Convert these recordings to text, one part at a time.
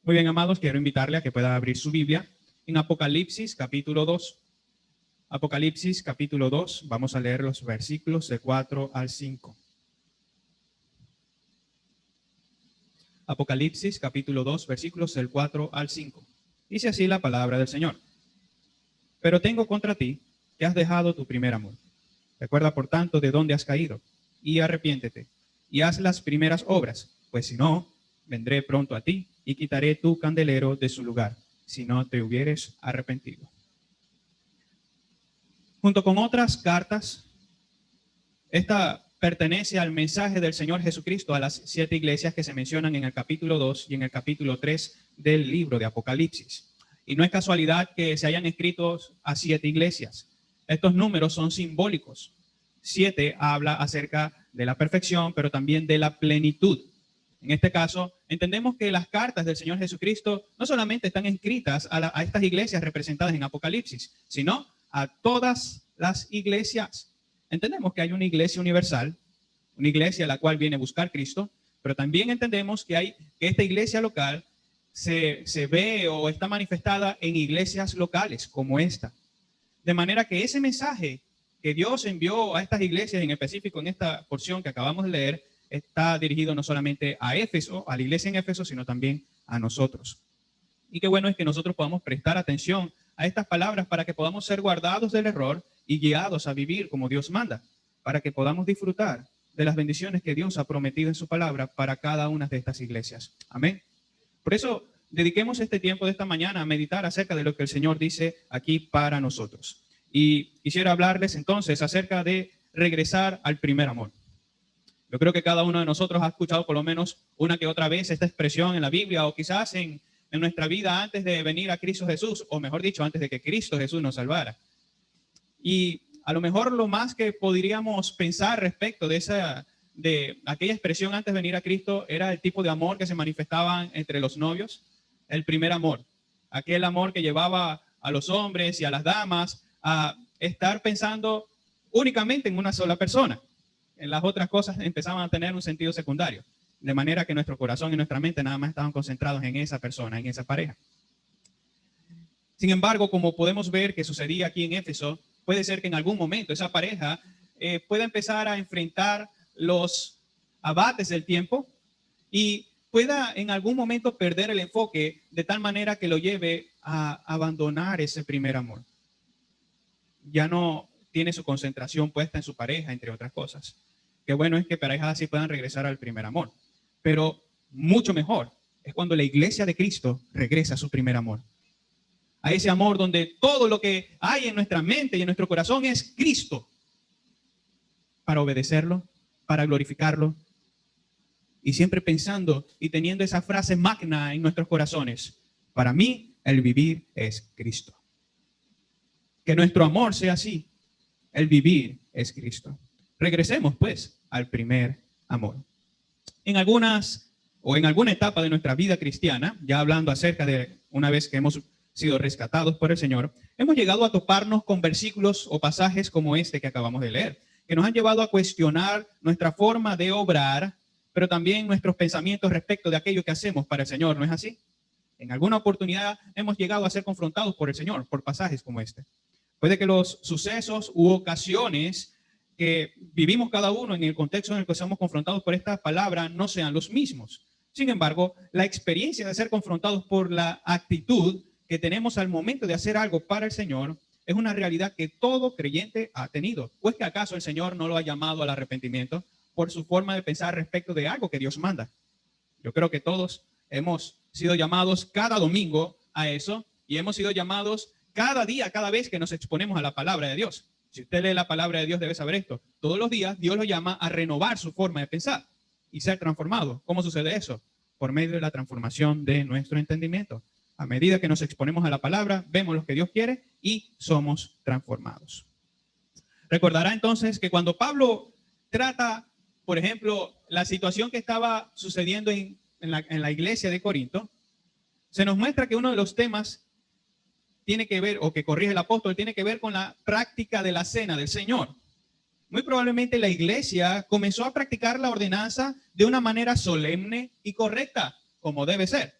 Muy bien, amados, quiero invitarle a que pueda abrir su Biblia en Apocalipsis capítulo 2. Apocalipsis capítulo 2, vamos a leer los versículos de 4 al 5. Apocalipsis capítulo 2, versículos del 4 al 5. Dice así la palabra del Señor. Pero tengo contra ti que has dejado tu primer amor. Recuerda, por tanto, de dónde has caído, y arrepiéntete, y haz las primeras obras, pues si no, vendré pronto a ti, y quitaré tu candelero de su lugar, si no te hubieres arrepentido. Junto con otras cartas, esta pertenece al mensaje del Señor Jesucristo a las 7 iglesias que se mencionan en el capítulo 2 y en el capítulo 3 del libro de Apocalipsis. Y no es casualidad que se hayan escrito a 7 iglesias. Estos números son simbólicos. 7 habla acerca de la perfección, pero también de la plenitud. En este caso, entendemos que las cartas del Señor Jesucristo no solamente están escritas a estas iglesias representadas en Apocalipsis, sino a todas las iglesias. Entendemos que hay una iglesia universal, una iglesia a la cual viene a buscar Cristo, pero también entendemos que esta iglesia local se ve o está manifestada en iglesias locales como esta. De manera que ese mensaje que Dios envió a estas iglesias, en específico en esta porción que acabamos de leer, está dirigido no solamente a Éfeso, a la iglesia en Éfeso, sino también a nosotros. Y qué bueno es que nosotros podamos prestar atención a estas palabras para que podamos ser guardados del error y guiados a vivir como Dios manda, para que podamos disfrutar de las bendiciones que Dios ha prometido en su palabra para cada una de estas iglesias. Amén. Por eso, dediquemos este tiempo de esta mañana a meditar acerca de lo que el Señor dice aquí para nosotros. Y quisiera hablarles entonces acerca de regresar al primer amor. Yo creo que cada uno de nosotros ha escuchado por lo menos una que otra vez esta expresión en la Biblia o quizás en nuestra vida antes de venir a Cristo Jesús, o mejor dicho, antes de que Cristo Jesús nos salvara. Y a lo mejor lo más que podríamos pensar respecto de aquella expresión antes de venir a Cristo era el tipo de amor que se manifestaban entre los novios, el primer amor, aquel amor que llevaba a los hombres y a las damas a estar pensando únicamente en una sola persona. En las otras cosas empezaban a tener un sentido secundario, de manera que nuestro corazón y nuestra mente nada más estaban concentrados en esa persona, en esa pareja. Sin embargo, como podemos ver que sucedía aquí en Éfeso, puede ser que en algún momento esa pareja pueda empezar a enfrentar los abates del tiempo y pueda en algún momento perder el enfoque de tal manera que lo lleve a abandonar ese primer amor. Ya no tiene su concentración puesta en su pareja, entre otras cosas. Qué bueno es que parejas así puedan regresar al primer amor. Pero mucho mejor es cuando la iglesia de Cristo regresa a su primer amor. A ese amor donde todo lo que hay en nuestra mente y en nuestro corazón es Cristo. Para obedecerlo, para glorificarlo. Y siempre pensando y teniendo esa frase magna en nuestros corazones. Para mí, el vivir es Cristo. Que nuestro amor sea así. El vivir es Cristo. Regresemos, pues, al primer amor. En alguna etapa de nuestra vida cristiana, ya hablando acerca de una vez que hemos sido rescatados por el Señor, hemos llegado a toparnos con versículos o pasajes como este que acabamos de leer, que nos han llevado a cuestionar nuestra forma de obrar, pero también nuestros pensamientos respecto de aquello que hacemos para el Señor, ¿no es así? En alguna oportunidad hemos llegado a ser confrontados por el Señor, por pasajes como este. Puede que los sucesos u ocasiones que vivimos cada uno en el contexto en el que somos confrontados por esta palabra no sean los mismos. Sin embargo, la experiencia de ser confrontados por la actitud que tenemos al momento de hacer algo para el Señor es una realidad que todo creyente ha tenido. ¿O es que acaso el Señor no lo ha llamado al arrepentimiento por su forma de pensar respecto de algo que Dios manda? Yo creo que todos hemos sido llamados cada domingo a eso y hemos sido llamados cada día, cada vez que nos exponemos a la palabra de Dios. Si usted lee la palabra de Dios, debe saber esto. Todos los días Dios lo llama a renovar su forma de pensar y ser transformado. ¿Cómo sucede eso? Por medio de la transformación de nuestro entendimiento. A medida que nos exponemos a la palabra, vemos lo que Dios quiere y somos transformados. Recordará entonces que cuando Pablo trata, por ejemplo, la situación que estaba sucediendo en la iglesia de Corinto, se nos muestra que uno de los temas tiene que ver, o que corrige el apóstol, tiene que ver con la práctica de la cena del Señor. Muy probablemente la iglesia comenzó a practicar la ordenanza de una manera solemne y correcta, como debe ser.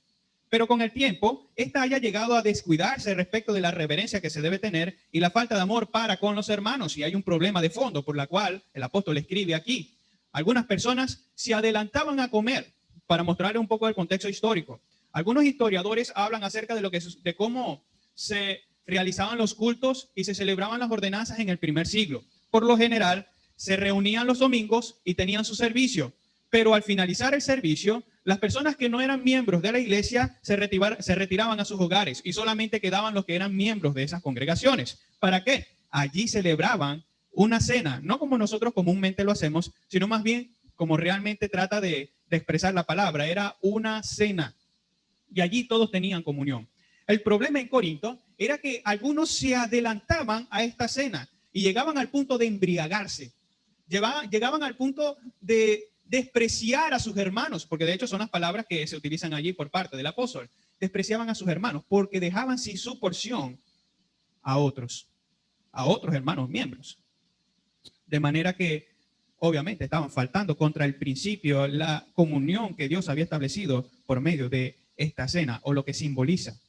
Pero con el tiempo, esta haya llegado a descuidarse respecto de la reverencia que se debe tener y la falta de amor para con los hermanos. Y hay un problema de fondo por la cual el apóstol escribe aquí. Algunas personas se adelantaban a comer, para mostrarle un poco del contexto histórico. Algunos historiadores hablan acerca de cómo se realizaban los cultos y se celebraban las ordenanzas en el primer siglo. Por lo general, se reunían los domingos y tenían su servicio, pero al finalizar el servicio, las personas que no eran miembros de la iglesia se retiraban a sus hogares y solamente quedaban los que eran miembros de esas congregaciones. ¿Para qué? Allí celebraban una cena, no como nosotros comúnmente lo hacemos, sino más bien como realmente trata de expresar la palabra. Era una cena y allí todos tenían comunión. El problema en Corinto era que algunos se adelantaban a esta cena y llegaban al punto de embriagarse. Llegaban al punto de despreciar a sus hermanos, porque de hecho son las palabras que se utilizan allí por parte del apóstol. Despreciaban a sus hermanos porque dejaban sin su porción a otros hermanos miembros. De manera que obviamente estaban faltando contra el principio, la comunión que Dios había establecido por medio de esta cena, o lo que simboliza.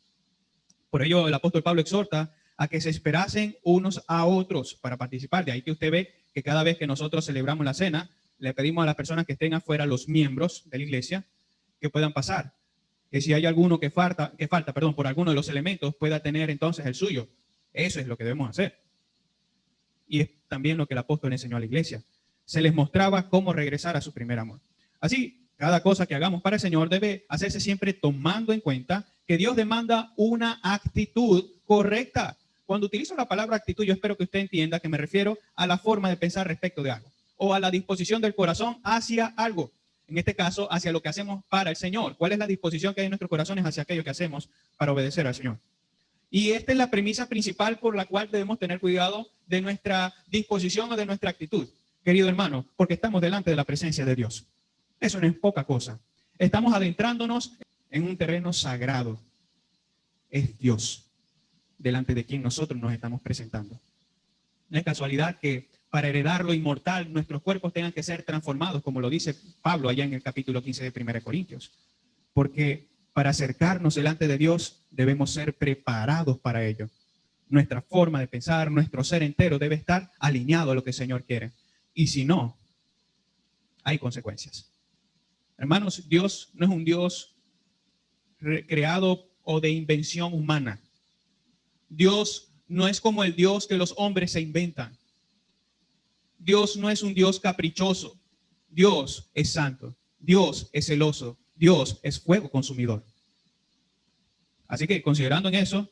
Por ello el apóstol Pablo exhorta a que se esperasen unos a otros para participar. De ahí que usted ve que cada vez que nosotros celebramos la cena, le pedimos a las personas que estén afuera, los miembros de la iglesia, que puedan pasar. Que si hay alguno que falta, por alguno de los elementos, pueda tener entonces el suyo. Eso es lo que debemos hacer. Y es también lo que el apóstol enseñó a la iglesia. Se les mostraba cómo regresar a su primer amor. Así, cada cosa que hagamos para el Señor debe hacerse siempre tomando en cuenta que Dios demanda una actitud correcta. Cuando utilizo la palabra actitud, yo espero que usted entienda que me refiero a la forma de pensar respecto de algo, o a la disposición del corazón hacia algo. En este caso, hacia lo que hacemos para el Señor. ¿Cuál es la disposición que hay en nuestros corazones hacia aquello que hacemos para obedecer al Señor? Y esta es la premisa principal por la cual debemos tener cuidado de nuestra disposición o de nuestra actitud, querido hermano, porque estamos delante de la presencia de Dios. Eso no es poca cosa. Estamos adentrándonos en un terreno sagrado. Es Dios, delante de quien nosotros nos estamos presentando. No es casualidad que para heredar lo inmortal, nuestros cuerpos tengan que ser transformados, como lo dice Pablo allá en el capítulo 15 de 1 Corintios. Porque para acercarnos delante de Dios debemos ser preparados para ello. Nuestra forma de pensar, nuestro ser entero debe estar alineado a lo que el Señor quiere. Y si no, hay consecuencias. Hermanos, Dios no es un Dios creado o de invención humana. Dios no es como el Dios que los hombres se inventan. Dios no es un Dios caprichoso. Dios es santo. Dios es celoso. Dios es fuego consumidor. Así que considerando en eso,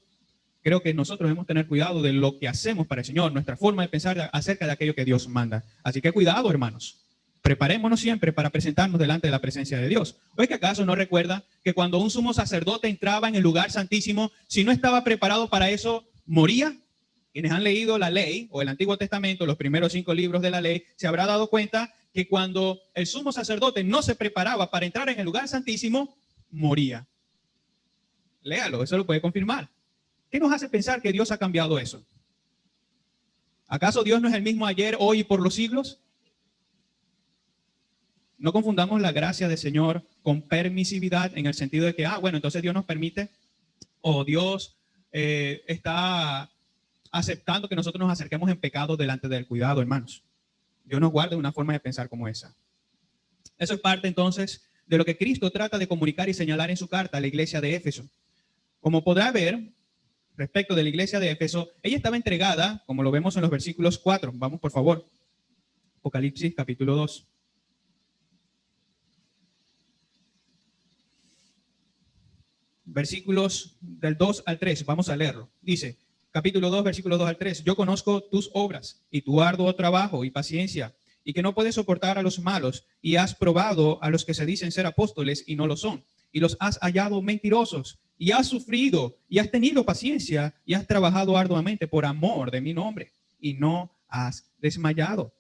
creo que nosotros debemos tener cuidado de lo que hacemos para el Señor, nuestra forma de pensar acerca de aquello que Dios manda. Así que cuidado, hermanos. Preparémonos siempre para presentarnos delante de la presencia de Dios. ¿O es que acaso no recuerda que cuando un sumo sacerdote entraba en el lugar santísimo, si no estaba preparado para eso, moría? Quienes han leído la ley o el Antiguo Testamento, los primeros 5 libros de la ley, se habrá dado cuenta que cuando el sumo sacerdote no se preparaba para entrar en el lugar santísimo, moría. Léalo, eso lo puede confirmar. ¿Qué nos hace pensar que Dios ha cambiado eso? ¿Acaso Dios no es el mismo ayer, hoy y por los siglos? No confundamos la gracia del Señor con permisividad en el sentido de que, bueno, entonces Dios nos permite o Dios está aceptando que nosotros nos acerquemos en pecado delante del cuidado, hermanos. Dios nos guarde una forma de pensar como esa. Eso es parte entonces de lo que Cristo trata de comunicar y señalar en su carta a la iglesia de Éfeso. Como podrá ver, respecto de la iglesia de Éfeso, ella estaba entregada, como lo vemos en los versículos 4. Vamos, por favor. Apocalipsis, capítulo 2. Versículos del 2 al 3. Vamos a leerlo. Dice, capítulo 2, versículo 2 al 3. Yo conozco tus obras y tu arduo trabajo y paciencia, y que no puedes soportar a los malos, y has probado a los que se dicen ser apóstoles y no lo son, y los has hallado mentirosos, y has sufrido, y has tenido paciencia, y has trabajado arduamente por amor de mi nombre, y no has desmayado.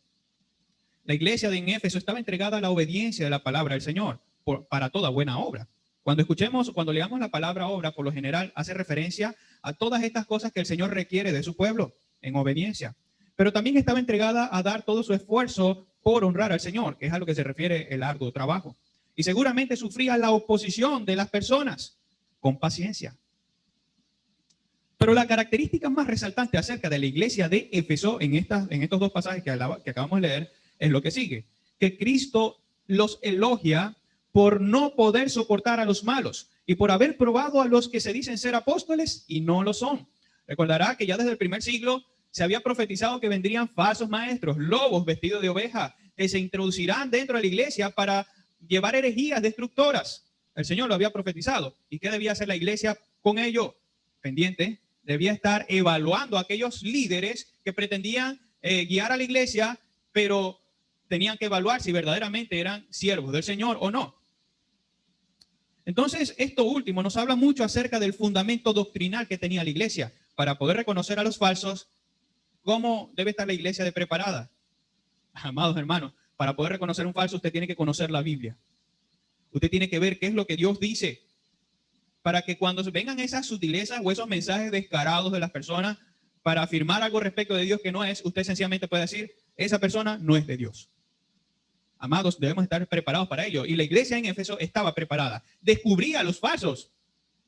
La iglesia de Éfeso estaba entregada a la obediencia de la palabra del Señor para toda buena obra. Cuando leamos la palabra obra, por lo general hace referencia a todas estas cosas que el Señor requiere de su pueblo en obediencia. Pero también estaba entregada a dar todo su esfuerzo por honrar al Señor, que es a lo que se refiere el arduo trabajo. Y seguramente sufría la oposición de las personas, con paciencia. Pero la característica más resaltante acerca de la iglesia de Éfeso en estos dos pasajes que acabamos de leer es lo que sigue, que Cristo los elogia por no poder soportar a los malos y por haber probado a los que se dicen ser apóstoles y no lo son. Recordará que ya desde el primer siglo se había profetizado que vendrían falsos maestros, lobos vestidos de oveja, que se introducirán dentro de la iglesia para llevar herejías destructoras. El Señor lo había profetizado. ¿Y qué debía hacer la iglesia con ello? Pendiente. Debía estar evaluando a aquellos líderes que pretendían guiar a la iglesia, pero tenían que evaluar si verdaderamente eran siervos del Señor o no. Entonces, esto último nos habla mucho acerca del fundamento doctrinal que tenía la iglesia. Para poder reconocer a los falsos, ¿cómo debe estar la iglesia de preparada? Amados hermanos, para poder reconocer un falso, usted tiene que conocer la Biblia. Usted tiene que ver qué es lo que Dios dice, para que cuando vengan esas sutilezas o esos mensajes descarados de las personas para afirmar algo respecto de Dios que no es, usted sencillamente puede decir, esa persona no es de Dios. Amados, debemos estar preparados para ello. Y la iglesia en Éfeso estaba preparada. Descubría a los falsos.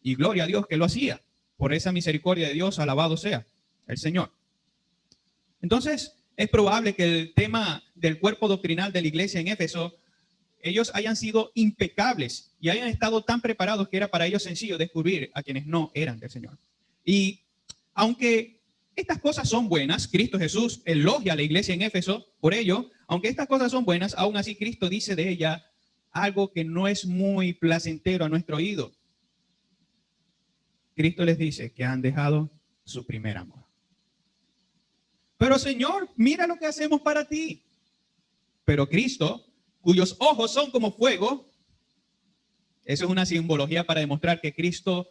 Y gloria a Dios que lo hacía. Por esa misericordia de Dios, alabado sea el Señor. Entonces, es probable que el tema del cuerpo doctrinal de la iglesia en Éfeso, ellos hayan sido impecables y hayan estado tan preparados que era para ellos sencillo descubrir a quienes no eran del Señor. Y aunque estas cosas son buenas, Cristo Jesús elogia a la iglesia en Éfeso por ello, aunque estas cosas son buenas, aún así Cristo dice de ella algo que no es muy placentero a nuestro oído. Cristo les dice que han dejado su primer amor. Pero Señor, mira lo que hacemos para ti. Pero Cristo, cuyos ojos son como fuego, eso es una simbología para demostrar que Cristo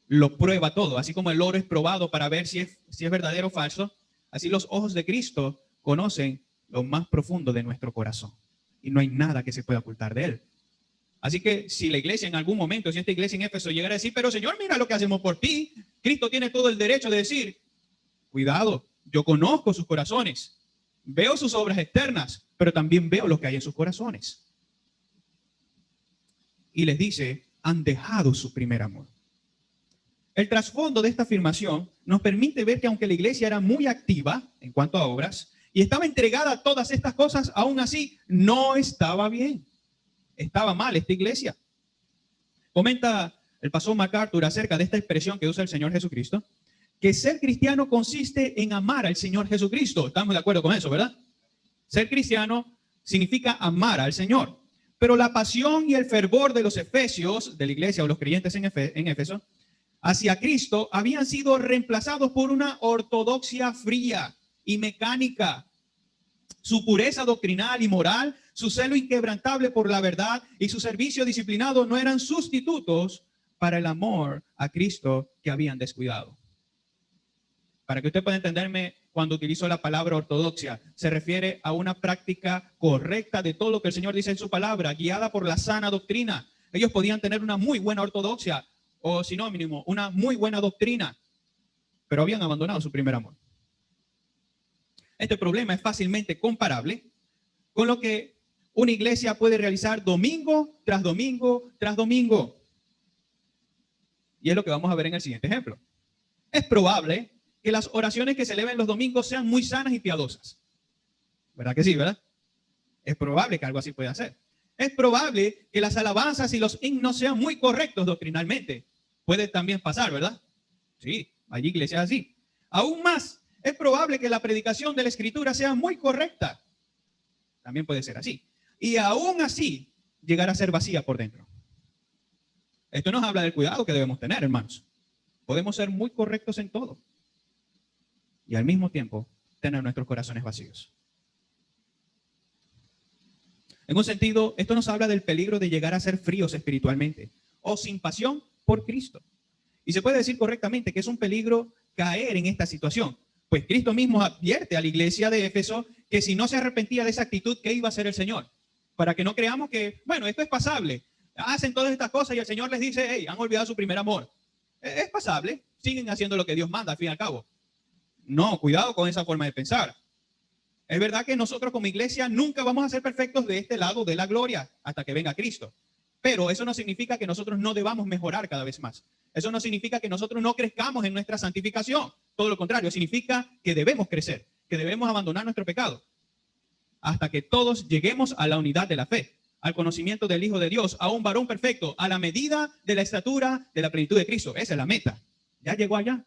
lo prueba todo. Así como el oro es probado para ver si es verdadero o falso, así los ojos de Cristo conocen lo más profundo de nuestro corazón. Y no hay nada que se pueda ocultar de él. Así que si la iglesia en algún momento, si esta iglesia en Éfeso llegara a decir, pero Señor, mira lo que hacemos por ti, Cristo tiene todo el derecho de decir, cuidado, yo conozco sus corazones, veo sus obras externas, pero también veo lo que hay en sus corazones. Y les dice, han dejado su primer amor. El trasfondo de esta afirmación nos permite ver que aunque la iglesia era muy activa en cuanto a obras y estaba entregada a todas estas cosas, aún así no estaba bien. Estaba mal esta iglesia. Comenta el pastor MacArthur acerca de esta expresión que usa el Señor Jesucristo, que ser cristiano consiste en amar al Señor Jesucristo. Estamos de acuerdo con eso, ¿verdad? Ser cristiano significa amar al Señor. Pero la pasión y el fervor de los efesios, de la iglesia o los creyentes en Éfeso, hacia Cristo habían sido reemplazados por una ortodoxia fría y mecánica. Su pureza doctrinal y moral, su celo inquebrantable por la verdad y su servicio disciplinado no eran sustitutos para el amor a Cristo que habían descuidado. Para que usted pueda entenderme, cuando utilizo la palabra ortodoxia, se refiere a una práctica correcta de todo lo que el Señor dice en su palabra, guiada por la sana doctrina. Ellos podían tener una muy buena ortodoxia, o sinónimo, una muy buena doctrina, pero habían abandonado su primer amor. Este problema es fácilmente comparable con lo que una iglesia puede realizar domingo tras domingo tras domingo. Y es lo que vamos a ver en el siguiente ejemplo. Es probable que las oraciones que se eleven los domingos sean muy sanas y piadosas. ¿Verdad que sí, verdad? Es probable que algo así pueda ser. Es probable que las alabanzas y los himnos sean muy correctos doctrinalmente. Puede también pasar, ¿verdad? Sí, hay iglesias así. Aún más, es probable que la predicación de la Escritura sea muy correcta. También puede ser así. Y aún así, llegar a ser vacía por dentro. Esto nos habla del cuidado que debemos tener, hermanos. Podemos ser muy correctos en todo y al mismo tiempo tener nuestros corazones vacíos. En un sentido, esto nos habla del peligro de llegar a ser fríos espiritualmente o sin pasión por Cristo. Y se puede decir correctamente que es un peligro caer en esta situación. Pues Cristo mismo advierte a la iglesia de Éfeso que si no se arrepentía de esa actitud, ¿qué iba a hacer el Señor? Para que no creamos que, bueno, esto es pasable. Hacen todas estas cosas y el Señor les dice, hey, han olvidado su primer amor. Es pasable, siguen haciendo lo que Dios manda al fin y al cabo. No, cuidado con esa forma de pensar. Es verdad que nosotros como iglesia nunca vamos a ser perfectos de este lado de la gloria hasta que venga Cristo. Pero eso no significa que nosotros no debamos mejorar cada vez más. Eso no significa que nosotros no crezcamos en nuestra santificación. Todo lo contrario, significa que debemos crecer, que debemos abandonar nuestro pecado hasta que todos lleguemos a la unidad de la fe, al conocimiento del Hijo de Dios, a un varón perfecto, a la medida de la estatura de la plenitud de Cristo. Esa es la meta. ¿Ya llegó allá?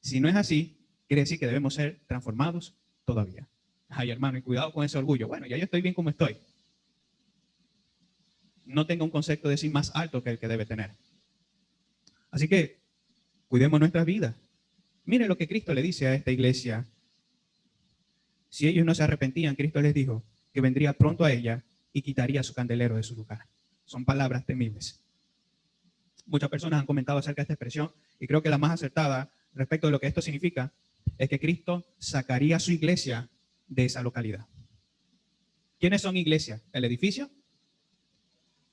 Si no es así, quiere decir que debemos ser transformados todavía. Ay, hermano, y cuidado con ese orgullo. Bueno, ya yo estoy bien como estoy. No tenga un concepto de sí más alto que el que debe tener. Así que cuidemos nuestras vidas. Mire lo que Cristo le dice a esta iglesia. Si ellos no se arrepentían, Cristo les dijo que vendría pronto a ella y quitaría su candelero de su lugar. Son palabras temibles. Muchas personas han comentado acerca de esta expresión y creo que la más acertada respecto de lo que esto significa es que Cristo sacaría su iglesia de esa localidad. ¿Quiénes son iglesia? ¿El edificio?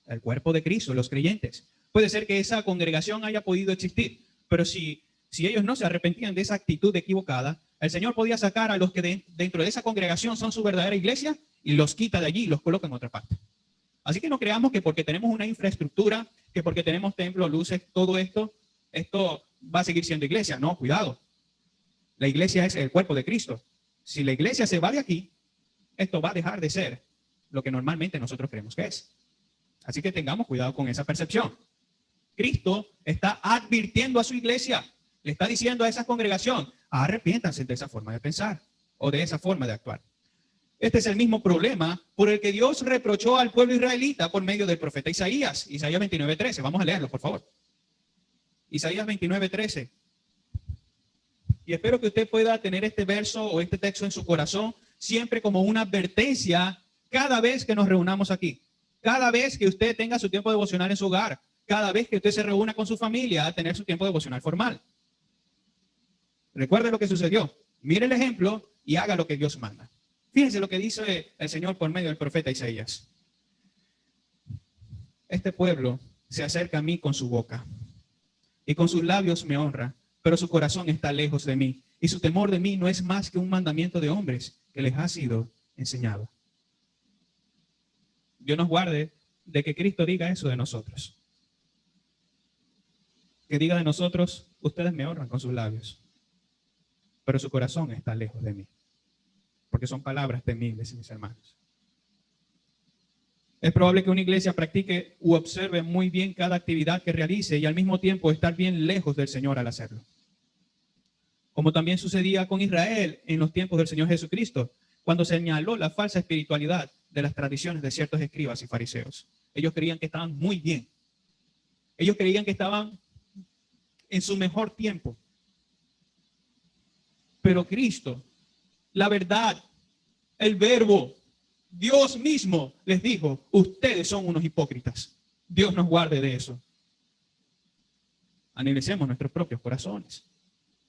El cuerpo de Cristo, los creyentes. Puede ser que esa congregación haya podido existir, pero si ellos no se arrepentían de esa actitud equivocada, el Señor podía sacar a los que dentro de esa congregación son su verdadera iglesia y los quita de allí y los coloca en otra parte. Así que no creamos que porque tenemos una infraestructura, que porque tenemos templos, luces, todo esto va a seguir siendo iglesia. No, cuidado. La iglesia es el cuerpo de Cristo. Si la iglesia se va de aquí, esto va a dejar de ser lo que normalmente nosotros creemos que es. Así que tengamos cuidado con esa percepción. Cristo está advirtiendo a su iglesia, le está diciendo a esa congregación, arrepiéntanse de esa forma de pensar o de esa forma de actuar. Este es el mismo problema por el que Dios reprochó al pueblo israelita por medio del profeta Isaías. Isaías 29:13. Vamos a leerlo, por favor. Isaías 29:13. Y espero que usted pueda tener este verso o este texto en su corazón siempre como una advertencia cada vez que nos reunamos aquí. Cada vez que usted tenga su tiempo devocional en su hogar. Cada vez que usted se reúna con su familia a tener su tiempo devocional formal. Recuerde lo que sucedió. Mire el ejemplo y haga lo que Dios manda. Fíjense lo que dice el Señor por medio del profeta Isaías. Este pueblo se acerca a mí con su boca y con sus labios me honra, pero su corazón está lejos de mí y su temor de mí no es más que un mandamiento de hombres que les ha sido enseñado. Dios nos guarde de que Cristo diga eso de nosotros. Que diga de nosotros, ustedes me honran con sus labios, pero su corazón está lejos de mí. Porque son palabras temibles, mis hermanos. Es probable que una iglesia practique u observe muy bien cada actividad que realice y al mismo tiempo estar bien lejos del Señor al hacerlo. Como también sucedía con Israel en los tiempos del Señor Jesucristo, cuando señaló la falsa espiritualidad de las tradiciones de ciertos escribas y fariseos. Ellos creían que estaban muy bien. Ellos creían que estaban en su mejor tiempo. Pero Cristo, la verdad, el verbo, Dios mismo les dijo, ustedes son unos hipócritas. Dios nos guarde de eso. Analicemos nuestros propios corazones.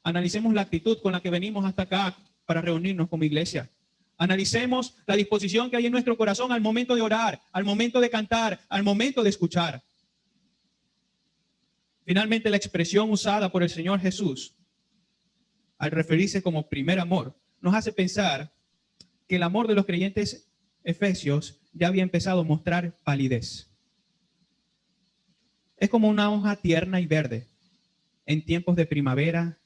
Analicemos la actitud con la que venimos hasta acá para reunirnos como iglesia. Analicemos la disposición que hay en nuestro corazón al momento de orar, al momento de cantar, al momento de escuchar. Finalmente, la expresión usada por el Señor Jesús al referirse como primer amor nos hace pensar que el amor de los creyentes efesios ya había empezado a mostrar palidez. Es como una hoja tierna y verde en tiempos de primavera,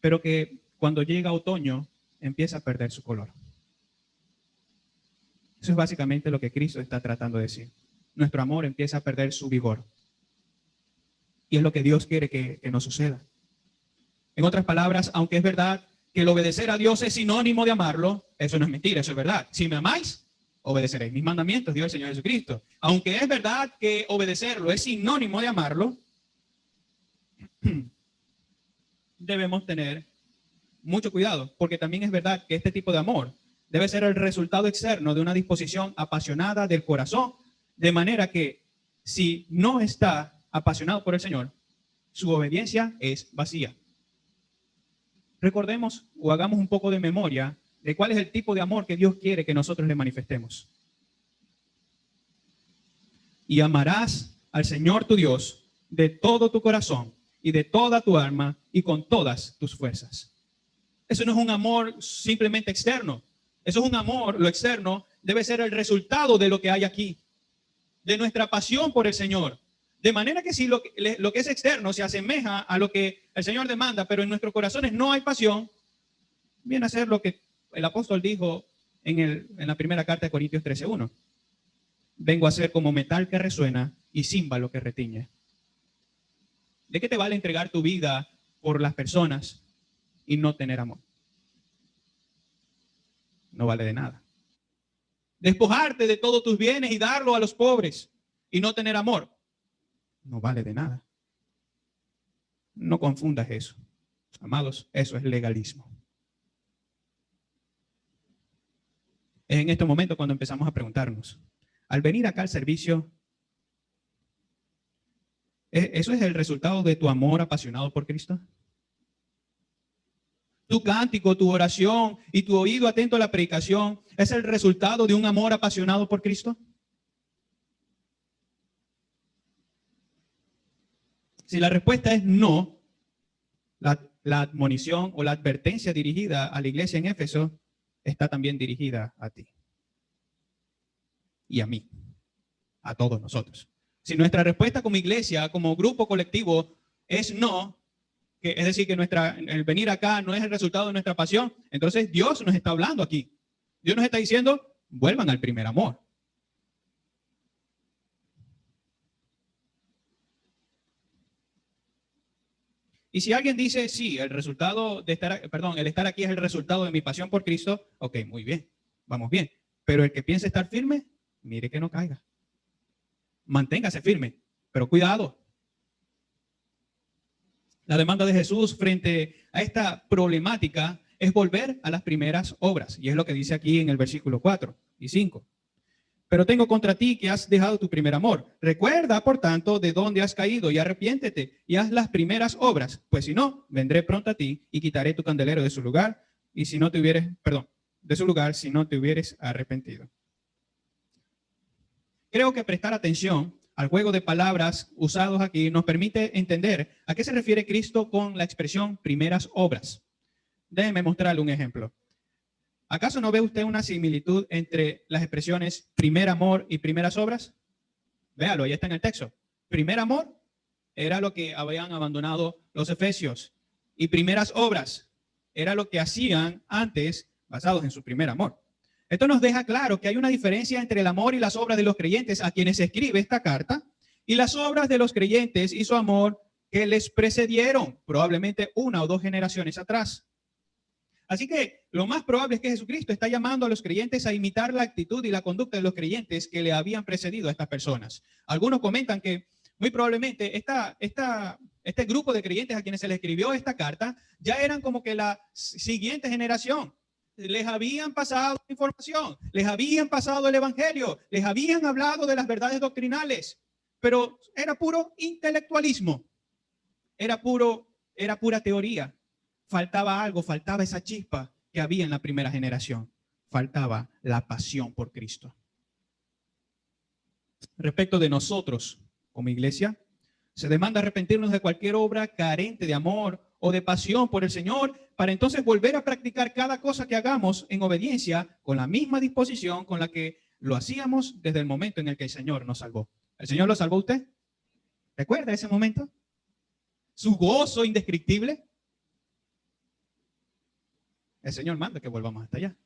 pero que cuando llega otoño empieza a perder su color. Eso es básicamente lo que Cristo está tratando de decir. Nuestro amor empieza a perder su vigor. Y es lo que Dios quiere que nos suceda. En otras palabras, aunque es verdad que el obedecer a Dios es sinónimo de amarlo, eso no es mentira, eso es verdad. Si me amáis, obedeceréis mis mandamientos, dijo el Señor Jesucristo. Aunque es verdad que obedecerlo es sinónimo de amarlo, debemos tener mucho cuidado, porque también es verdad que este tipo de amor debe ser el resultado externo de una disposición apasionada del corazón, de manera que si no está apasionado por el Señor, su obediencia es vacía. Recordemos o hagamos un poco de memoria de cuál es el tipo de amor que Dios quiere que nosotros le manifestemos. Y amarás al Señor tu Dios de todo tu corazón y de toda tu alma y con todas tus fuerzas. Eso no es un amor simplemente externo. Eso es un amor, lo externo debe ser el resultado de lo que hay aquí. de nuestra pasión por el Señor. De manera que si lo que es externo se asemeja a lo que el Señor demanda, pero en nuestros corazones no hay pasión, viene a ser lo que el apóstol dijo en la primera carta de Corintios 13:1. Vengo a ser como metal que resuena y címbalo que retiñe. ¿De qué te vale entregar tu vida por las personas y no tener amor? No vale de nada. Despojarte de todos tus bienes y darlo a los pobres y no tener amor, no vale de nada. No confundas eso. Amados, eso es legalismo. Es en este momento cuando empezamos a preguntarnos, al venir acá al servicio, ¿eso es el resultado de tu amor apasionado por Cristo? Tu cántico, tu oración y tu oído atento a la predicación es el resultado de un amor apasionado por Cristo. Si la respuesta es no, la admonición o la advertencia dirigida a la iglesia en Éfeso está también dirigida a ti y a mí, a todos nosotros. Si nuestra respuesta como iglesia, como grupo colectivo es no, es decir, que el venir acá no es el resultado de nuestra pasión, entonces Dios nos está hablando aquí. Dios nos está diciendo, vuelvan al primer amor. Y si alguien dice, sí, el estar aquí es el resultado de mi pasión por Cristo, ok, muy bien, vamos bien. Pero el que piense estar firme, mire que no caiga. Manténgase firme, pero cuidado. La demanda de Jesús frente a esta problemática es volver a las primeras obras. Y es lo que dice aquí en el versículo 4 y 5. Pero tengo contra ti que has dejado tu primer amor. Recuerda, por tanto, de dónde has caído y arrepiéntete y haz las primeras obras. Pues si no, vendré pronto a ti y quitaré tu candelero de su lugar. Y si no te hubieres, de su lugar, si no te hubieres arrepentido. Creo que prestar atención al juego de palabras usados aquí nos permite entender a qué se refiere Cristo con la expresión primeras obras. Déjeme mostrarle un ejemplo. ¿Acaso no ve usted una similitud entre las expresiones primer amor y primeras obras? Véalo, ahí está en el texto. Primer amor era lo que habían abandonado los efesios y primeras obras era lo que hacían antes basados en su primer amor. Esto nos deja claro que hay una diferencia entre el amor y las obras de los creyentes a quienes se escribe esta carta y las obras de los creyentes y su amor que les precedieron, probablemente 1 o 2 generaciones atrás. Así que lo más probable es que Jesucristo está llamando a los creyentes a imitar la actitud y la conducta de los creyentes que le habían precedido a estas personas. Algunos comentan que muy probablemente este grupo de creyentes a quienes se les escribió esta carta ya eran como que la siguiente generación. Les habían pasado información, les habían pasado el evangelio, les habían hablado de las verdades doctrinales, pero era puro intelectualismo, era pura teoría. Faltaba algo, faltaba esa chispa que había en la primera generación. Faltaba la pasión por Cristo. Respecto de nosotros como iglesia, se demanda arrepentirnos de cualquier obra carente de amor o de pasión por el Señor, para entonces volver a practicar cada cosa que hagamos en obediencia con la misma disposición con la que lo hacíamos desde el momento en el que el Señor nos salvó. ¿El Señor lo salvó a usted? ¿Recuerda ese momento? Su gozo indescriptible. El Señor manda que volvamos hasta allá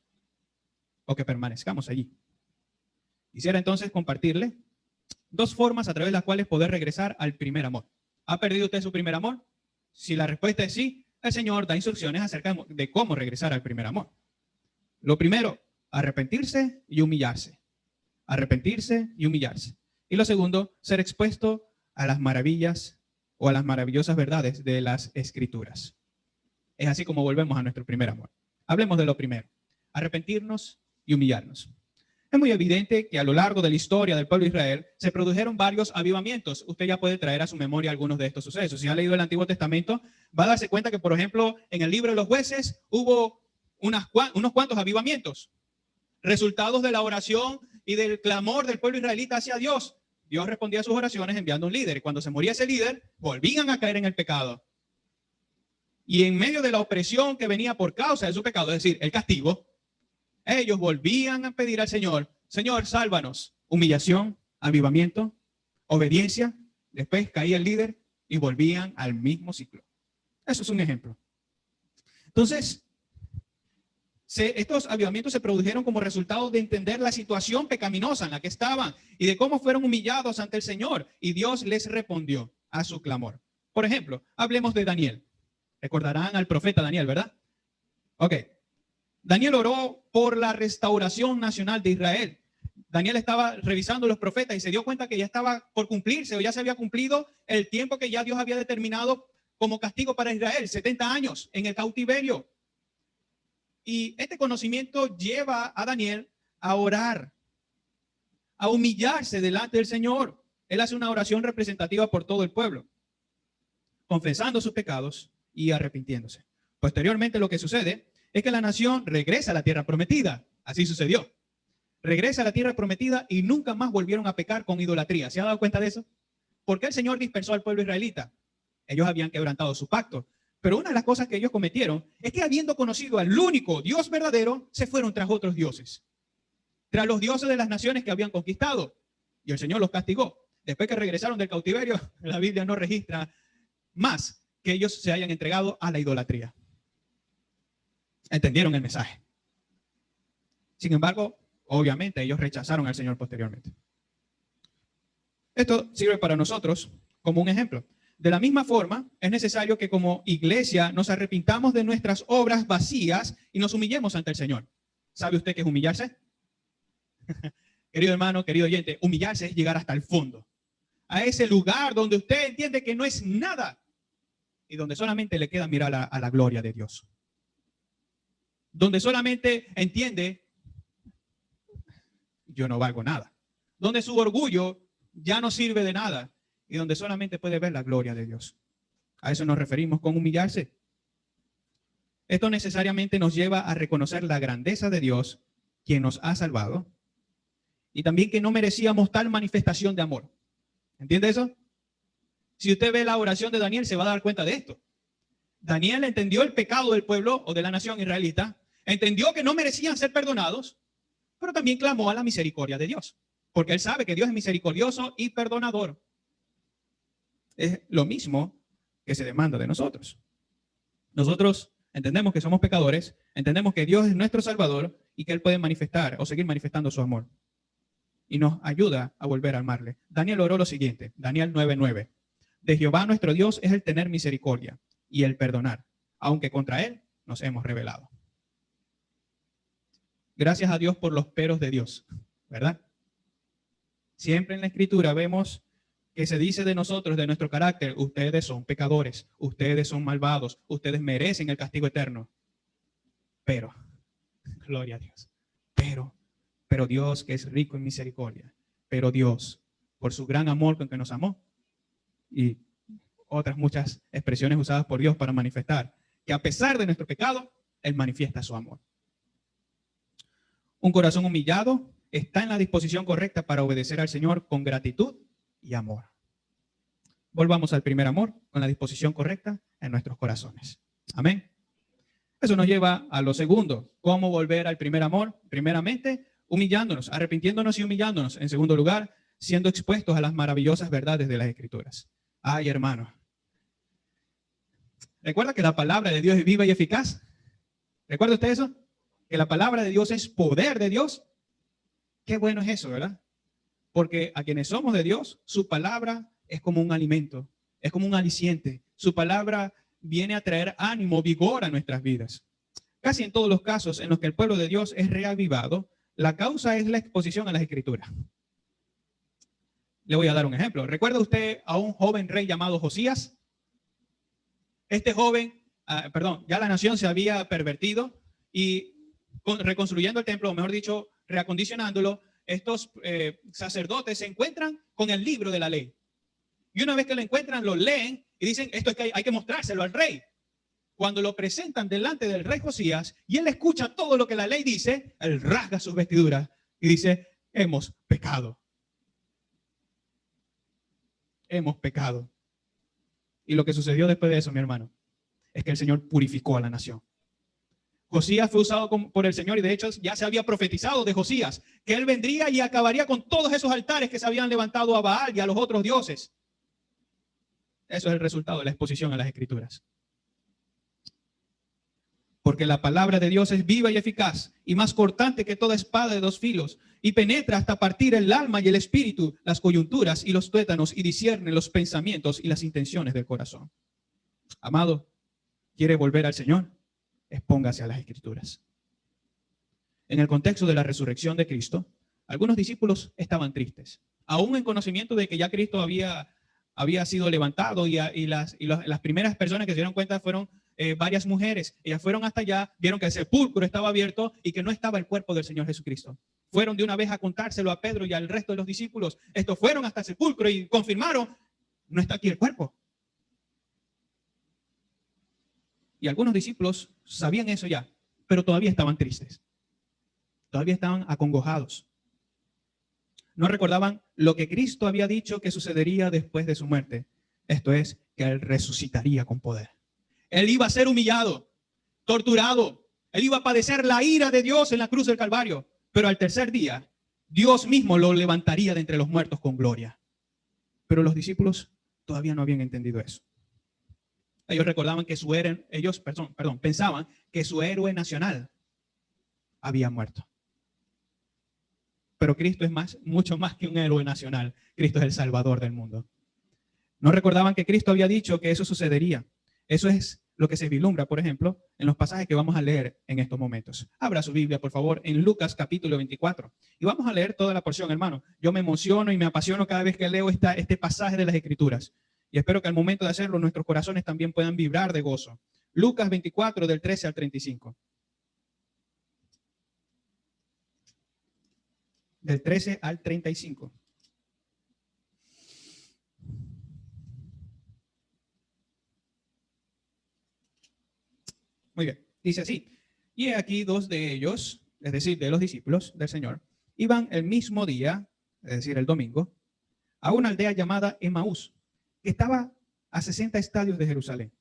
o que permanezcamos allí. Quisiera entonces compartirle 2 formas a través de las cuales poder regresar al primer amor. ¿Ha perdido usted su primer amor? Si la respuesta es sí, el Señor da instrucciones acerca de cómo regresar al primer amor. Lo primero, arrepentirse y humillarse. Arrepentirse y humillarse. Y lo segundo, ser expuesto a las maravillas o a las maravillosas verdades de las Escrituras. Es así como volvemos a nuestro primer amor. Hablemos de lo primero, arrepentirnos y humillarnos. Es muy evidente que a lo largo de la historia del pueblo de Israel se produjeron varios avivamientos. Usted ya puede traer a su memoria algunos de estos sucesos. Si ha leído el Antiguo Testamento, va a darse cuenta que, por ejemplo, en el libro de los Jueces hubo unos cuantos avivamientos, resultados de la oración y del clamor del pueblo israelita hacia Dios. Dios respondía a sus oraciones enviando un líder, y cuando se moría ese líder, volvían a caer en el pecado. Y en medio de la opresión que venía por causa de su pecado, es decir, el castigo, ellos volvían a pedir al Señor, Señor, sálvanos. Humillación avivamiento, obediencia, después caía el líder y volvían al mismo ciclo. Eso es un ejemplo. Entonces, estos avivamientos se produjeron como resultado de entender la situación pecaminosa en la que estaban y de cómo fueron humillados ante el Señor, y Dios les respondió a su clamor. Por ejemplo, hablemos de Daniel. Recordarán al profeta Daniel, ¿verdad? Ok. Daniel oró por la restauración nacional de Israel. Daniel estaba revisando los profetas y se dio cuenta que ya estaba por cumplirse, o ya se había cumplido el tiempo que ya Dios había determinado como castigo para Israel, 70 años en el cautiverio. Y este conocimiento lleva a Daniel a orar, a humillarse delante del Señor. Él hace una oración representativa por todo el pueblo, confesando sus pecados y arrepintiéndose. Posteriormente, lo que sucede es que la nación regresa a la tierra prometida. Así sucedió. Regresa a la tierra prometida y nunca más volvieron a pecar con idolatría. ¿Se ha dado cuenta de eso? ¿Por qué el Señor dispersó al pueblo israelita? Ellos habían quebrantado su pacto. Pero una de las cosas que ellos cometieron es que, habiendo conocido al único Dios verdadero, se fueron tras otros dioses, tras los dioses de las naciones que habían conquistado. Y el Señor los castigó. Después que regresaron del cautiverio, la Biblia no registra más que ellos se hayan entregado a la idolatría. Entendieron el mensaje. Sin embargo, obviamente ellos rechazaron al Señor posteriormente. Esto sirve para nosotros como un ejemplo. De la misma forma, es necesario que como iglesia nos arrepintamos de nuestras obras vacías y nos humillemos ante el Señor. ¿Sabe usted qué es humillarse? Querido hermano, querido oyente, humillarse es llegar hasta el fondo, a ese lugar donde usted entiende que no es nada y donde solamente le queda mirar a la gloria de Dios. Donde solamente entiende, yo no valgo nada. Donde su orgullo ya no sirve de nada y donde solamente puede ver la gloria de Dios. A eso nos referimos con humillarse. Esto necesariamente nos lleva a reconocer la grandeza de Dios, quien nos ha salvado, y también que no merecíamos tal manifestación de amor. ¿Entiende eso? Si usted ve la oración de Daniel, se va a dar cuenta de esto. Daniel entendió el pecado del pueblo o de la nación israelita, entendió que no merecían ser perdonados, pero también clamó a la misericordia de Dios, porque él sabe que Dios es misericordioso y perdonador. Es lo mismo que se demanda de nosotros. Nosotros entendemos que somos pecadores, entendemos que Dios es nuestro Salvador y que Él puede manifestar o seguir manifestando su amor. Y nos ayuda a volver a amarle. Daniel oró lo siguiente, Daniel 9:9. De Jehová nuestro Dios es el tener misericordia y el perdonar, aunque contra Él nos hemos rebelado. Gracias a Dios por los peros de Dios, ¿verdad? Siempre en la Escritura vemos que se dice de nosotros, de nuestro carácter, ustedes son pecadores, ustedes son malvados, ustedes merecen el castigo eterno. Pero, gloria a Dios, pero Dios, que es rico en misericordia, pero Dios, por su gran amor con que nos amó, y otras muchas expresiones usadas por Dios para manifestar que a pesar de nuestro pecado, Él manifiesta su amor. Un corazón humillado está en la disposición correcta para obedecer al Señor con gratitud y amor. Volvamos al primer amor, con la disposición correcta en nuestros corazones. Amén. Eso nos lleva a lo segundo. ¿Cómo volver al primer amor? Primeramente, humillándonos, arrepintiéndonos y humillándonos. En segundo lugar, siendo expuestos a las maravillosas verdades de las Escrituras. Ay, hermano. ¿Recuerda que la palabra de Dios es viva y eficaz? ¿Recuerda usted eso? Que la palabra de Dios es poder de Dios. Qué bueno es eso, ¿verdad? Porque a quienes somos de Dios, su palabra es como un alimento, es como un aliciente. Su palabra viene a traer ánimo, vigor a nuestras vidas. Casi en todos los casos en los que el pueblo de Dios es reavivado, la causa es la exposición a las Escrituras. Le voy a dar un ejemplo. ¿Recuerda usted a un joven rey llamado Josías? Este joven, ya la nación se había pervertido y reconstruyendo el templo, o mejor dicho, reacondicionándolo, estos sacerdotes se encuentran con el libro de la ley. Y una vez que lo encuentran, lo leen y dicen, esto es que hay que mostrárselo al rey. Cuando lo presentan delante del rey Josías y él escucha todo lo que la ley dice, él rasga sus vestiduras y dice, hemos pecado. Hemos pecado. Y lo que sucedió después de eso, mi hermano, es que el Señor purificó a la nación. Josías fue usado por el Señor y de hecho ya se había profetizado de Josías que él vendría y acabaría con todos esos altares que se habían levantado a Baal y a los otros dioses. Eso es el resultado de la exposición a las Escrituras. Porque la palabra de Dios es viva y eficaz y más cortante que toda espada de dos filos y penetra hasta partir el alma y el espíritu, las coyunturas y los tuétanos y discierne los pensamientos y las intenciones del corazón. Amado, ¿quiere volver al Señor? Expóngase a las Escrituras. En el contexto de la resurrección de Cristo, algunos discípulos estaban tristes, aún en conocimiento de que ya Cristo había sido levantado y las primeras personas que se dieron cuenta fueron varias mujeres. Ellas fueron hasta allá, vieron que el sepulcro estaba abierto y que no estaba el cuerpo del Señor Jesucristo. Fueron de una vez a contárselo a Pedro y al resto de los discípulos. Estos fueron hasta el sepulcro y confirmaron, no está aquí el cuerpo. Y algunos discípulos sabían eso ya, pero todavía estaban tristes. Todavía estaban acongojados. No recordaban lo que Cristo había dicho que sucedería después de su muerte. Esto es, que Él resucitaría con poder. Él iba a ser humillado, torturado. Él iba a padecer la ira de Dios en la cruz del Calvario. Pero al tercer día, Dios mismo lo levantaría de entre los muertos con gloria. Pero los discípulos todavía no habían entendido eso. Ellos recordaban que pensaban que su héroe nacional había muerto. Pero Cristo es mucho más que un héroe nacional. Cristo es el Salvador del mundo. No recordaban que Cristo había dicho que eso sucedería. Eso es lo que se vislumbra, por ejemplo, en los pasajes que vamos a leer en estos momentos. Abra su Biblia, por favor, en Lucas capítulo 24. Y vamos a leer toda la porción, hermano. Yo me emociono y me apasiono cada vez que leo este pasaje de las Escrituras. Y espero que al momento de hacerlo, nuestros corazones también puedan vibrar de gozo. Lucas 24, del 13 al 35. Del 13 al 35. Muy bien, dice así. Y aquí dos de ellos, es decir, de los discípulos del Señor, iban el mismo día, es decir, el domingo, a una aldea llamada Emaús, que estaba a 60 estadios de Jerusalén.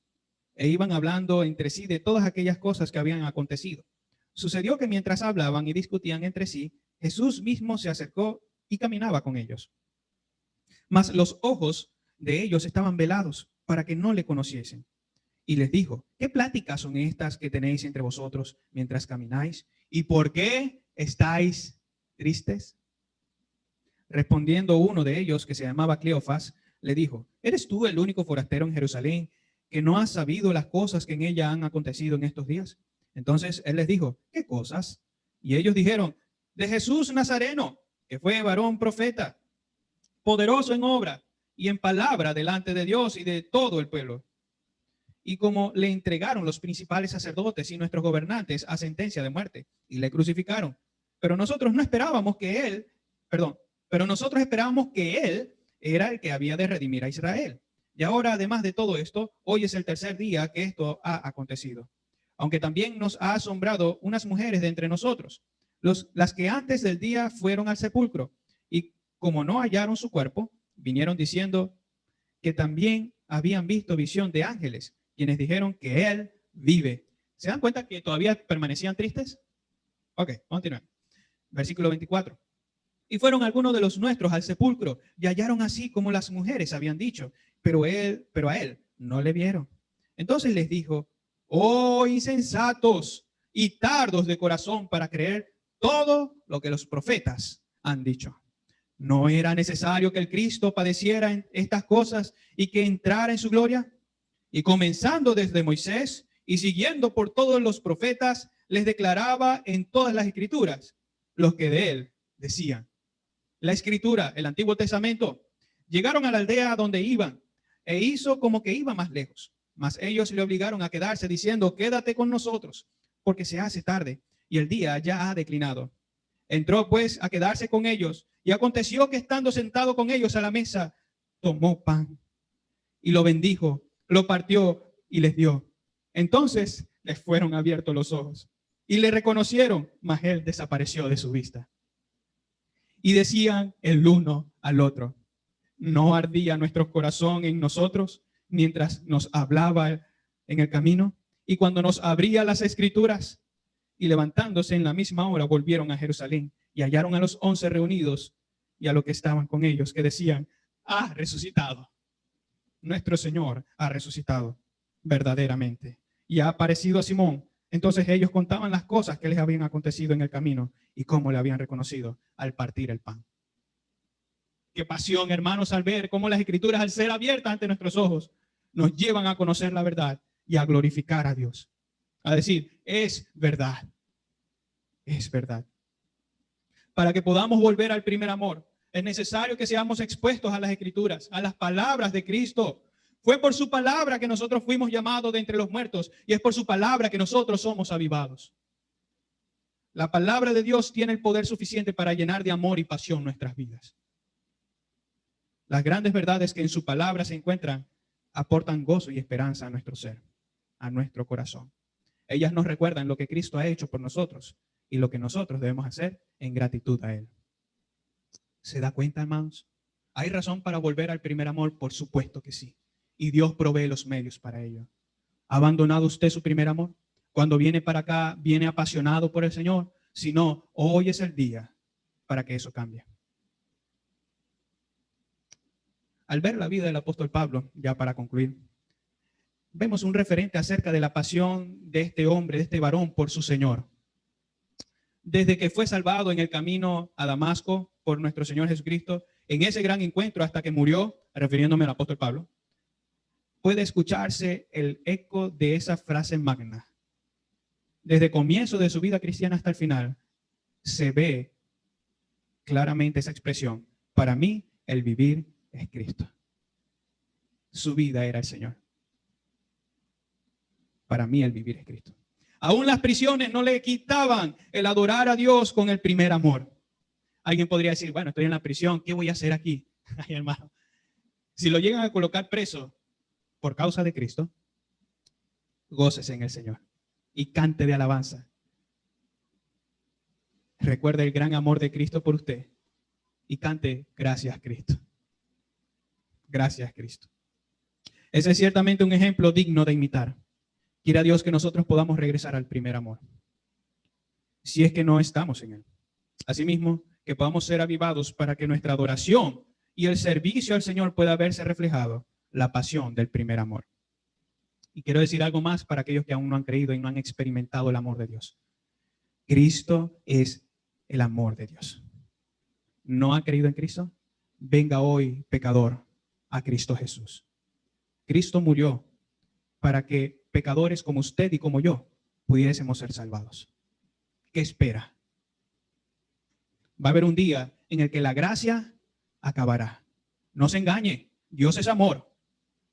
E iban hablando entre sí de todas aquellas cosas que habían acontecido. Sucedió que mientras hablaban y discutían entre sí, Jesús mismo se acercó y caminaba con ellos. Mas los ojos de ellos estaban velados para que no le conociesen. Y les dijo, ¿qué pláticas son estas que tenéis entre vosotros mientras camináis? ¿Y por qué estáis tristes? Respondiendo uno de ellos, que se llamaba Cleofas, le dijo, ¿eres tú el único forastero en Jerusalén que no has sabido las cosas que en ella han acontecido en estos días? Entonces él les dijo, ¿qué cosas? Y ellos dijeron, de Jesús Nazareno, que fue varón profeta, poderoso en obra y en palabra delante de Dios y de todo el pueblo. Y como le entregaron los principales sacerdotes y nuestros gobernantes a sentencia de muerte y le crucificaron. Pero nosotros esperábamos que él era el que había de redimir a Israel. Y ahora, además de todo esto, hoy es el tercer día que esto ha acontecido. Aunque también nos ha asombrado unas mujeres de entre nosotros, las que antes del día fueron al sepulcro, y como no hallaron su cuerpo, vinieron diciendo que también habían visto visión de ángeles, quienes dijeron que él vive. ¿Se dan cuenta que todavía permanecían tristes? Ok, continúen. Versículo 24. Y fueron algunos de los nuestros al sepulcro y hallaron así como las mujeres habían dicho, pero a él no le vieron. Entonces les dijo, oh insensatos y tardos de corazón para creer todo lo que los profetas han dicho. ¿No era necesario que el Cristo padeciera en estas cosas y que entrara en su gloria? Y comenzando desde Moisés y siguiendo por todos los profetas, les declaraba en todas las escrituras lo que de él decían. La escritura, el Antiguo Testamento, llegaron a la aldea donde iban e hizo como que iba más lejos. Mas ellos le obligaron a quedarse diciendo, quédate con nosotros, porque se hace tarde y el día ya ha declinado. Entró pues a quedarse con ellos y aconteció que estando sentado con ellos a la mesa, tomó pan y lo bendijo, lo partió y les dio. Entonces les fueron abiertos los ojos y le reconocieron, mas él desapareció de su vista. Y decían el uno al otro, ¿no ardía nuestro corazón en nosotros mientras nos hablaba en el camino? Y cuando nos abría las escrituras, Y levantándose en la misma hora, volvieron a Jerusalén y hallaron a los 11 reunidos y a los que estaban con ellos, que decían: ha resucitado. Nuestro Señor ha resucitado verdaderamente y ha aparecido a Simón. Entonces ellos contaban las cosas que les habían acontecido en el camino y cómo le habían reconocido al partir el pan. Qué pasión, hermanos, al ver cómo las Escrituras, al ser abiertas ante nuestros ojos, nos llevan a conocer la verdad y a glorificar a Dios. A decir, es verdad. Es verdad. Para que podamos volver al primer amor, es necesario que seamos expuestos a las Escrituras, a las palabras de Cristo. Fue por su palabra que nosotros fuimos llamados de entre los muertos y es por su palabra que nosotros somos avivados. La palabra de Dios tiene el poder suficiente para llenar de amor y pasión nuestras vidas. Las grandes verdades que en su palabra se encuentran aportan gozo y esperanza a nuestro ser, a nuestro corazón. Ellas nos recuerdan lo que Cristo ha hecho por nosotros y lo que nosotros debemos hacer en gratitud a Él. ¿Se da cuenta, hermanos? ¿Hay razón para volver al primer amor? Por supuesto que sí. Y Dios provee los medios para ello. ¿Ha abandonado usted su primer amor? Cuando viene para acá, viene apasionado por el Señor. Si no, hoy es el día para que eso cambie. Al ver la vida del apóstol Pablo, ya para concluir, vemos un referente acerca de la pasión de este hombre, de este varón por su Señor. Desde que fue salvado en el camino a Damasco por nuestro Señor Jesucristo, en ese gran encuentro hasta que murió, refiriéndome al apóstol Pablo, puede escucharse el eco de esa frase magna. Desde el comienzo de su vida cristiana hasta el final, se ve claramente esa expresión. Para mí, el vivir es Cristo. Su vida era el Señor. Para mí, el vivir es Cristo. Aún las prisiones no le quitaban el adorar a Dios con el primer amor. Alguien podría decir, bueno, estoy en la prisión, ¿qué voy a hacer aquí? Ay, hermano, si lo llegan a colocar preso por causa de Cristo, gócese en el Señor y cante de alabanza. Recuerde el gran amor de Cristo por usted y cante, gracias Cristo. Gracias Cristo. Ese es ciertamente un ejemplo digno de imitar. Quiera Dios que nosotros podamos regresar al primer amor, si es que no estamos en él. Asimismo, que podamos ser avivados para que nuestra adoración y el servicio al Señor pueda verse reflejado la pasión del primer amor. Y quiero decir algo más para aquellos que aún no han creído y no han experimentado el amor de Dios. Cristo es el amor de Dios. ¿No ha creído en Cristo? Venga hoy, pecador, a Cristo Jesús. Cristo murió para que pecadores como usted y como yo pudiésemos ser salvados. ¿Qué espera? Va a haber un día en el que la gracia acabará. No se engañe, Dios es amor,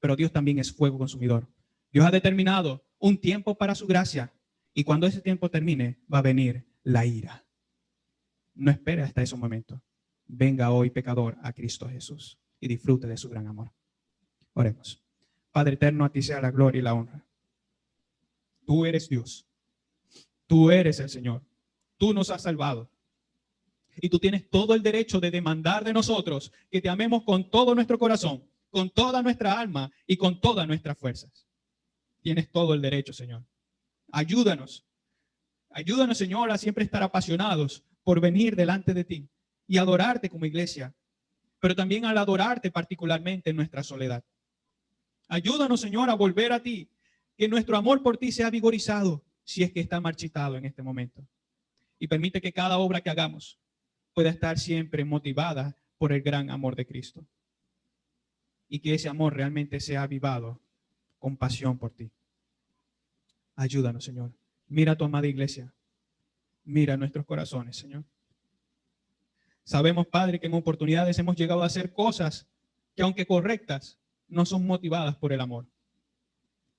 pero Dios también es fuego consumidor. Dios ha determinado un tiempo para su gracia y cuando ese tiempo termine va a venir la ira. No espere hasta ese momento. Venga hoy, pecador, a Cristo Jesús y disfrute de su gran amor. Oremos. Padre eterno, a ti sea la gloria y la honra. Tú eres Dios. Tú eres el Señor. Tú nos has salvado. Y tú tienes todo el derecho de demandar de nosotros que te amemos con todo nuestro corazón, con toda nuestra alma y con todas nuestras fuerzas. Tienes todo el derecho, Señor. Ayúdanos. Ayúdanos, Señor, a siempre estar apasionados por venir delante de ti y adorarte como iglesia, pero también al adorarte particularmente en nuestra soledad. Ayúdanos, Señor, a volver a ti, que nuestro amor por ti sea vigorizado si es que está marchitado en este momento. Y permite que cada obra que hagamos pueda estar siempre motivada por el gran amor de Cristo. Y que ese amor realmente sea avivado con pasión por ti. Ayúdanos, Señor. Mira a tu amada iglesia. Mira nuestros corazones, Señor. Sabemos, Padre, que en oportunidades hemos llegado a hacer cosas que, aunque correctas, no son motivadas por el amor.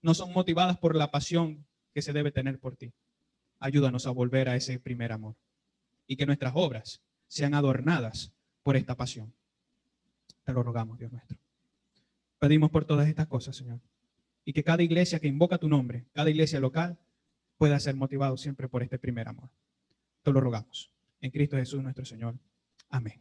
No son motivadas por la pasión que se debe tener por ti. Ayúdanos a volver a ese primer amor. Y que nuestras obras sean adornadas por esta pasión. Te lo rogamos, Dios nuestro. Pedimos por todas estas cosas, Señor. Y que cada iglesia que invoca tu nombre, cada iglesia local, pueda ser motivado siempre por este primer amor. Te lo rogamos. En Cristo Jesús nuestro Señor. Amén.